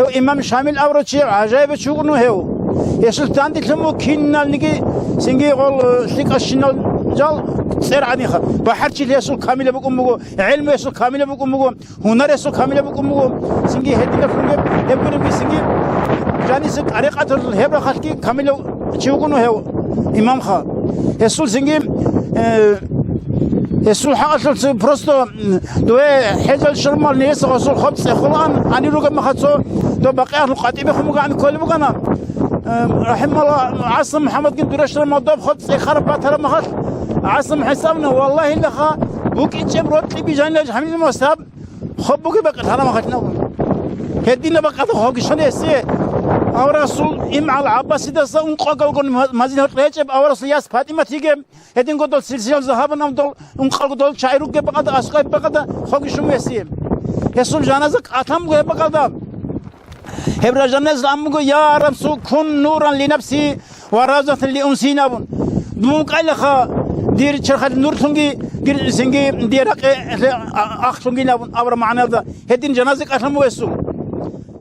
هو إمام شامل أورتشي عجائب شغنو هو يسلطان دي تمو كينال نيجي سنجي قول سليك الشنال جال سير عنيخا بحرشي يسول كاملة بقومو علم يسول كاملة بقومو هنر يسول كاملة بقومو سنجي هدينا فلوب يبقى بي سنجي جاني سك طريقة الهبرة خالكي كاملة شغنو هو إمام خا يسول سنجي يسول حاصل برستو دوي حجل شرمال نيس رسول خبز خلان أنا روجا مختصو دو بقية القاتبة خموجا عن كل مكان رحم الله عاصم محمد كنت رشر الموضوع خبز خرب باتر مخط عاصم حسابنا والله اللي خا بوك إنشم روت لي بيجان لج حمل المصاب خب بوك بقى ترى مخطنا هدينا بقى تخوك شنو يسي أو رسول إم على العباس ده سون قاقل كون مازين هتلاقي أو رسول ياس فاطمة تيجي هدين قدول سلسلة ذهب نام دول قال قدول شايروك بقى ده أسقى بقى ده خوك شو يسي يسول جنازك أتهم بقى ده هبر جناز أمك يا رب سكون نورا لنفسي ورازة لأنسينا بون بمك ألخا دير شرخة نور تونجي دير سنجي دير أخ تونجي نابون أور معنا ده هدين جنازك أتهم يسول